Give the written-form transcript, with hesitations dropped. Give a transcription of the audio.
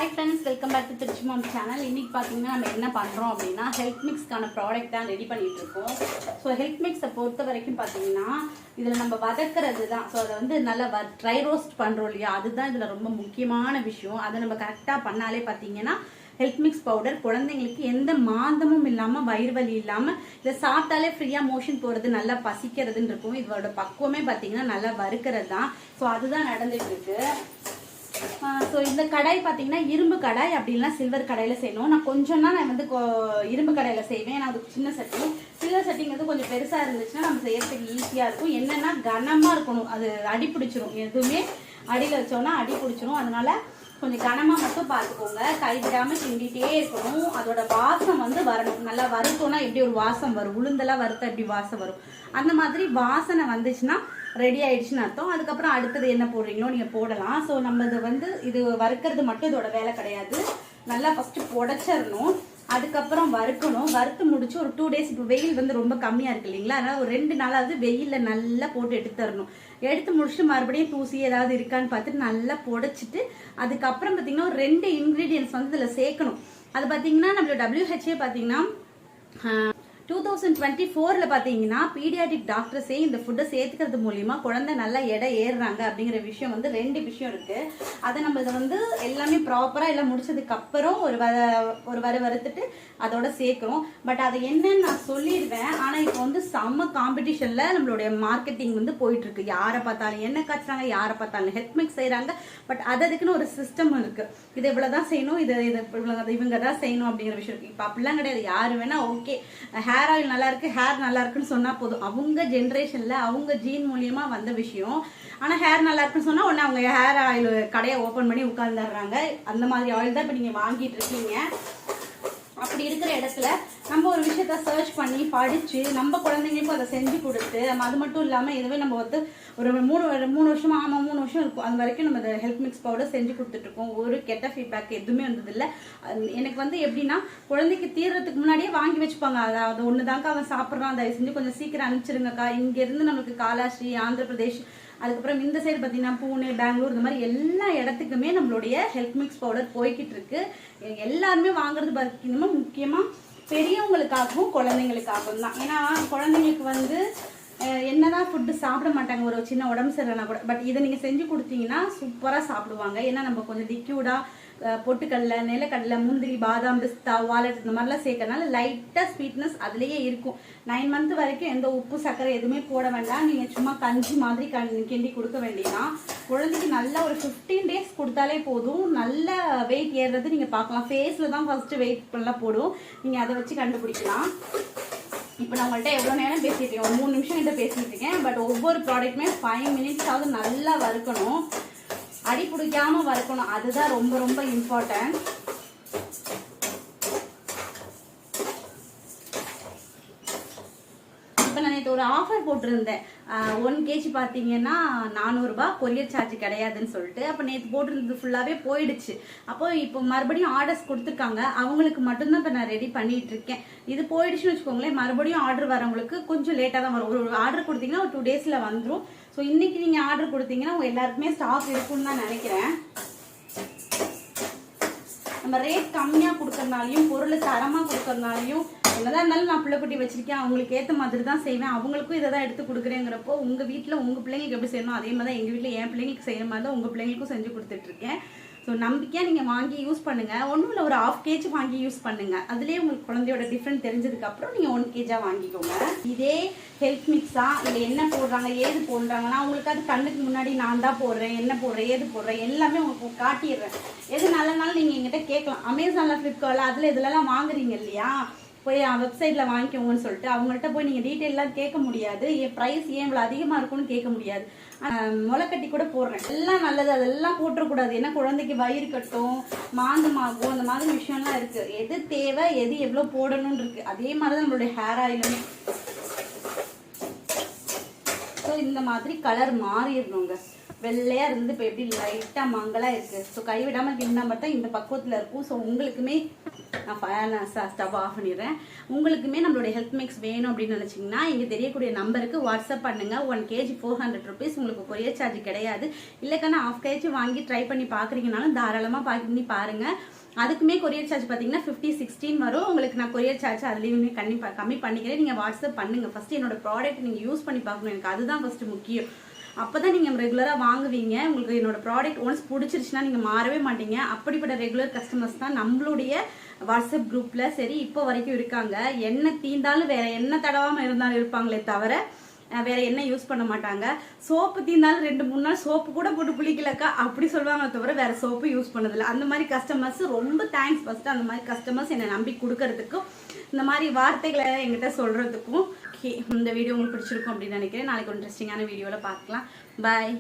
Hi friends, welcome back to Trichy Mom channel. இன்னைக்கு பாத்தீங்கன்னா நம்ம என்ன பண்றோம் அப்படினா ஹெல்த் மிக்ஸ்க்கான ப்ராடக்ட் தான் ரெடி பண்ணிட்டு இருக்கோம். சோ ஹெல்த் மிக்ஸை பொறுத்த வரைக்கும் பாத்தீங்கன்னா இதுல நம்ம வதக்குறது தான். சோ அத வந்து நல்லா ட்ரை ரோஸ்ட் பண்றோம் இல்லையா, அதுதான் இதுல ரொம்ப முக்கியமான விஷயம். அதை நம்ம கரெக்டா பண்ணாலே பாத்தீங்கன்னா ஹெல்த் மிக்ஸ் பவுடர் குழந்தைங்களுக்கு எந்த மாந்தமும் இல்லாம வயிறு வலி இல்லாம இதை சாப்பிட்டாலே ஃப்ரீயா மோஷன் போறது, நல்லா பசிக்கிறதுன்னு இருக்கும். இதோட பக்குவமே பாத்தீங்கன்னா நல்லா வறுக்கிறது தான். ஸோ அதுதான் நடந்துட்டு இருக்கு. ஸோ இந்த கடாய் பார்த்தீங்கன்னா இரும்பு கடாய், அப்படின்னா சில்வர் கடாயில் செய்யணும். நான் கொஞ்சம் தான் நான் வந்து இரும்பு கடாயில் செய்வேன். நான் அதுக்கு சின்ன சட்டி, சில்வர் சட்டிங்கிறது கொஞ்சம் பெருசாக இருந்துச்சுன்னா நம்ம செய்யறதுக்கு ஈஸியாக இருக்கும். என்னென்னா கனமாக இருக்கணும், அது அடி பிடிச்சிரும். எதுவுமே அடியில் வச்சோன்னா அடி பிடிச்சிரும். அதனால கொஞ்சம் கனமாக மட்டும் பார்த்துக்கோங்க. கை விடாமல் கிண்டிகிட்டே இருக்கணும். அதோட வாசம் வந்து வரணும். நல்லா வறுத்தோன்னா எப்படி ஒரு வாசம் வரும், உளுந்தெல்லாம் வறுத்தா எப்படி வாசம் வரும், அந்த மாதிரி வாசனை வந்துச்சுன்னா ரெடி ஆயிடுச்சுன்னு அர்த்தம். அதுக்கப்புறம் அடுத்தது என்ன போடுறீங்களோ நீங்கள் போடலாம். ஸோ நம்ம இதை வந்து இது வறுக்கிறது மட்டும் இதோட வேலை கிடையாது. நல்லா ஃபஸ்ட்டு புடச்சிடணும், அதுக்கப்புறம் வறுக்கணும். வறுத்து முடிச்சு ஒரு 2 days, இப்போ வெயில் வந்து ரொம்ப கம்மியாக இருக்கு இல்லைங்களா, அதனால் ஒரு 2 நாளாவது வெயிலில் நல்லா போட்டு எடுத்துடணும். எடுத்து முடிச்சுட்டு மறுபடியும் தூசி ஏதாவது இருக்கான்னு பார்த்துட்டு நல்லா புடைச்சிட்டு அதுக்கப்புறம் பார்த்தீங்கன்னா ஒரு 2 இன்க்ரீடியன்ஸ் வந்து இதில் சேர்க்கணும். அது பார்த்தீங்கன்னா நம்மளோட WHO பார்த்தீங்கன்னா 2024 பார்த்தீங்கன்னா பீடியாட்ரிக் டாக்டர்ஸே இந்த ஃபுட்டை சேர்த்துக்கிறது மூலியமா குழந்தை நல்லா எடை ஏறுறாங்க அப்படிங்கிற விஷயம் வந்து 2 விஷயம் இருக்கு. அதை நம்ம இதை வந்து எல்லாமே ப்ராப்பரா எல்லாம் முடிச்சதுக்கு அப்புறம் ஒரு வறுத்துட்டு அதோட சேர்க்கிறோம். பட் அது என்னன்னு நான் சொல்லிடுவேன். ஆனா இப்போ வந்து செம்ம காம்படிஷன்ல நம்மளுடைய மார்க்கெட்டிங் வந்து போயிட்டு இருக்கு. யாரை பார்த்தாலும் என்ன காய்ச்சாங்க, யாரை பார்த்தாலும் ஹெல்த் மிக்ஸ் செய்யறாங்க. பட் அதுக்குன்னு ஒரு சிஸ்டம் இருக்கு. இது இவ்வளவுதான் செய்யணும், இவங்க தான் செய்யணும் அப்படிங்கிற விஷயம் இருக்கு. இப்போ அப்படிலாம் கிடையாது. யாரு வேணா ஓகே ஹேர் ஆயில் நல்லா இருக்கு, ஹேர் நல்லா இருக்குன்னு சொன்னா போதும். அவங்க ஜென்ரேஷன்ல அவங்க ஜீன் மூலியமா வந்த விஷயம். ஆனா ஹேர் நல்லா இருக்குன்னு சொன்னா உடனே அவங்க ஹேர் ஆயில் கடையை ஓபன் பண்ணி உட்கார்ந்துடுறாங்க. அந்த மாதிரி ஆயில் தான் இப்ப நீங்க வாங்கிட்டு இருக்கீங்க. அப்படி இருக்கிற இடத்துல நம்ம ஒரு விஷயத்த சர்ச் பண்ணி படிச்சு நம்ம குழந்தைங்களுக்கும் அதை செஞ்சு கொடுத்து, அது மட்டும் இல்லாம இதுவே நம்ம வந்து ஒரு 3 வருஷமா 3 வருஷம் இருக்கும் அது வரைக்கும் நம்ம இந்த ஹெல்த் மிக்ஸ் பவுடர் செஞ்சு கொடுத்துட்டு இருக்கோம். ஒரு கெட்ட ஃபீட்பேக் எதுவுமே வந்தது இல்லை. எனக்கு வந்து எப்படின்னா குழந்தைக்கு தீர்றதுக்கு முன்னாடியே வாங்கி வச்சுப்பாங்க. அதாவது ஒண்ணுதாக்கா அவன் சாப்பிட்றான், தயவு செஞ்சு கொஞ்சம் சீக்கிரம் அனுப்பிச்சிருங்கக்கா. இங்க இருந்து நமக்கு காலாஸ்ரீ, ஆந்திர பிரதேஷ், அதுக்கப்புறம் இந்த சைடு பார்த்தீங்கன்னா பூனே, பெங்களூர், இந்த மாதிரி எல்லா இடத்துக்குமே நம்மளுடைய ஹெல்த் மிக்ஸ் பவுடர் போய்கிட்டு இருக்கு. எல்லாருமே வாங்குறது பார்த்தீங்கன்னா முக்கியமாக பெரியவங்களுக்காகவும் குழந்தைங்களுக்காகவும் தான். ஏன்னா குழந்தைங்களுக்கு வந்து என்னதான் ஃபுட்டு சாப்பிட மாட்டாங்க, ஒரு சின்ன உடம்பு சரியில்லைனா கூட. பட் இதை நீங்கள் செஞ்சு கொடுத்தீங்கன்னா சூப்பராக சாப்பிடுவாங்க. ஏன்னா நம்ம கொஞ்சம் லிக்யூடாக பொட்டுக்கடலை, நிலக்கடலை, முந்திரி, பாதாம், பிஸ்தா, வாலட் இந்த மாதிரிலாம் சேர்க்கறதுனால லைட்டாக ஸ்வீட்னஸ் அதுலேயே இருக்கும். 9 months வரைக்கும் எந்த உப்பு சர்க்கரை எதுவுமே போட வேண்டாம். நீங்கள் சும்மா கஞ்சி மாதிரி கிண்டி கொடுக்க வேண்டியதான். குழந்தைக்கு நல்லா ஒரு 15 days கொடுத்தாலே போதும். நல்ல வெயிட் ஏறுறது நீங்கள் பார்க்கலாம். ஃபேஸில் தான் ஃபர்ஸ்ட் வெயிட் எல்லாம் போடும். நீங்கள் அதை வச்சு கண்டுபிடிக்கலாம். இப்போ நான் உங்கள்கிட்ட எவ்வளோ நேரம் பேசிட்டு இருக்கேன், ஒரு 3 நிமிஷம் கிட்ட பேசிட்டு இருக்கேன். பட் ஒவ்வொரு ப்ராடக்ட்டுமே 5 minutes ஆகுது நல்லா வறுக்கணும், அடி பிடிக்காம வறுக்கணும். அதுதான் ரொம்ப ரொம்ப இம்பார்ட்டன்ட். இப்போ நான் நேற்று ஒரு ஆஃபர் போட்டிருந்தேன். 1 kg பார்த்தீங்கன்னா 400 ரூபாய், கொரியர் சார்ஜ் கிடையாதுன்னு சொல்லிட்டு. அப்போ நேற்று போட்டிருந்தது ஃபுல்லாகவே போயிடுச்சு. அப்போ இப்போ மறுபடியும் ஆர்டர்ஸ் கொடுத்துருக்காங்க. அவங்களுக்கு மட்டும்தான் இப்போ நான் ரெடி பண்ணிட்டு இருக்கேன். இது போயிடுச்சுன்னு வச்சுக்கோங்களேன், மறுபடியும் ஆர்டர் வரவங்களுக்கு கொஞ்சம் லேட்டாக தான் வரும். ஒரு ஆர்டர் கொடுத்தீங்கன்னா ஒரு 2 daysல வந்துடும். ஸோ இன்னைக்கு நீங்கள் ஆர்டர் கொடுத்தீங்கன்னா உங்கள் எல்லாருக்குமே ஸ்டாக் இருக்குன்னு தான் நினைக்கிறேன். நம்ம ரேட் கம்மியாக கொடுக்கறதுனாலையும் பொருள் தரமாக கொடுக்கறதுனாலையும் என்னதான் இருந்தாலும் நான் பிள்ளைக்குட்டி வச்சிருக்கேன், அவங்களுக்கு ஏற்ற மாதிரி தான் செய்வேன். அவங்களுக்கும் இதை தான் எடுத்து கொடுக்குறேங்கிறப்போ உங்கள் வீட்டில் உங்கள் பிள்ளைங்களுக்கு எப்படி செய்யணும் அதே மாதிரி தான் எங்கள் வீட்டில் என் பிள்ளைங்களுக்கு செய்கிற மாதிரி தான் உங்கள் பிள்ளைங்களுக்கும் செஞ்சு கொடுத்துட்ருக்கேன். ஸோ நம்பிக்கையாக நீங்கள் வாங்கி யூஸ் பண்ணுங்கள். ஒன்றும் இல்லை, ஒரு 1/2 kg வாங்கி யூஸ் பண்ணுங்கள். அதுலேயே உங்களுக்கு குழந்தையோட டிஃப்ரெண்ட் தெரிஞ்சதுக்கப்புறம் நீங்கள் 1 kg வாங்கிக்கோங்க. இதே ஹெல்த் மிக்ஸா இல்லை என்ன போடுறாங்க ஏது போடுறாங்கன்னா உங்களுக்கு அது கண்ணுக்கு முன்னாடி நான் தான் போடுறேன், என்ன போடுறேன், ஏது போடுறேன் எல்லாமே உங்களுக்கு காட்டிடுறேன். எது நல்லனாலும் நீங்கள் எங்கிட்ட கேட்கலாம். அமேசானில், ஃப்ளிப்கார்ட்டில் அதில் இதுலலாம் வாங்குறீங்க இல்லையா, போய் வெப்சைட்டில் வாங்கிக்கோங்கன்னு சொல்லிட்டு அவங்கள்ட்ட போய் நீங்கள் டீட்டெயிலாம் கேட்க முடியாது. என் ப்ரைஸ் ஏன் இவ்வளோ அதிகமாக இருக்கும்னு கேட்க முடியாது. முளைக்கட்டி கூட போடுறேன், எல்லாம் நல்லது, அதெல்லாம் போட்டுறக்கூடாது. ஏன்னா குழந்தைக்கு வயிறு கட்டும், மாந்தமாகும், அந்த மாதிரி விஷயம்லாம் இருக்குது. எது தேவை, எது எவ்வளோ போடணும்னு இருக்குது. அதே மாதிரி தான் நம்மளுடைய ஹேர் ஆயிலுமே. ஸோ இந்த மாதிரி கலர் மாறிடணுங்க. வெள்ளையா இருந்து இப்போ எப்படி லைட்டா மங்களா இருக்கு. ஸோ கைவிடாம கிண்டா மட்டும் இந்த பக்குவத்துல இருக்கும். ஸோ உங்களுக்குமே நான் ஸ்டவ் ஆஃப் பண்ணிடுறேன். உங்களுக்குமே நம்மளுடைய ஹெல்த் மிக்ஸ் வேணும் அப்படின்னு நினைச்சீங்கன்னா இங்க தெரியக்கூடிய நம்பருக்கு வாட்ஸ்அப் பண்ணுங்க. 1 kg 400 rupees. உங்களுக்கு கொரியர் சார்ஜ் கிடையாது. இல்லைக்கான 1/2 kg வாங்கி ட்ரை பண்ணி பாக்குறீங்கனாலும் தாராளமா பண்ணி பாருங்க. அதுக்குமே கொரியர் சார்ஜ் பார்த்தீங்கன்னா 50-16 வரும். உங்களுக்கு நான் கொரியர் சார்ஜ் அதுலேயுமே கம்மி பண்ணிக்கிறேன். நீங்கள் வாட்ஸ்அப் பண்ணுங்க. ஃபர்ஸ்ட் என்னோட ப்ராடக்ட் நீங்கள் யூஸ் பண்ணி பார்க்கணும். எனக்கு அதுதான் ஃபர்ஸ்ட் முக்கியம். அப்பதான் நீங்க ரெகுலரா வாங்குவீங்க. உங்களுக்கு என்னோட ப்ராடக்ட் ஒன்ஸ் பிடிச்சிருச்சுன்னா நீங்க மாறவே மாட்டீங்க. அப்படிப்பட்ட ரெகுலர் கஸ்டமர்ஸ் தான் நம்மளுடைய வாட்ஸ்அப் குரூப்ல சரி இப்போ வரைக்கும் இருக்காங்க. என்ன தீந்தாலும் வேற என்ன தடவாம இருந்தாலும் இருப்பாங்களே தவிர வேற என்ன யூஸ் பண்ண மாட்டாங்க. சோப்பு தீர்ந்தாலும் 2-3 நாள் சோப்பு கூட போட்டு குளிக்கலக்கா அப்படி சொல்லுவாங்க தவிர வேற சோப்பு யூஸ் பண்ணதில்லை. அந்த மாதிரி கஸ்டமர்ஸ் ரொம்ப தேங்க்ஸ். ஃபர்ஸ்ட் அந்த மாதிரி கஸ்டமர்ஸ் என்னை நம்பி கொடுக்கறதுக்கும் இந்த மாதிரி வார்த்தைகளை என்கிட்ட சொல்றதுக்கும். இந்த வீடியோ உங்களுக்கு பிடிச்சிருக்கும் அப்படின்னு நினைக்கிறேன். நாளைக்கு ஒரு இன்ட்ரெஸ்டிங்கான வீடியோல பார்க்கலாம். பாய்.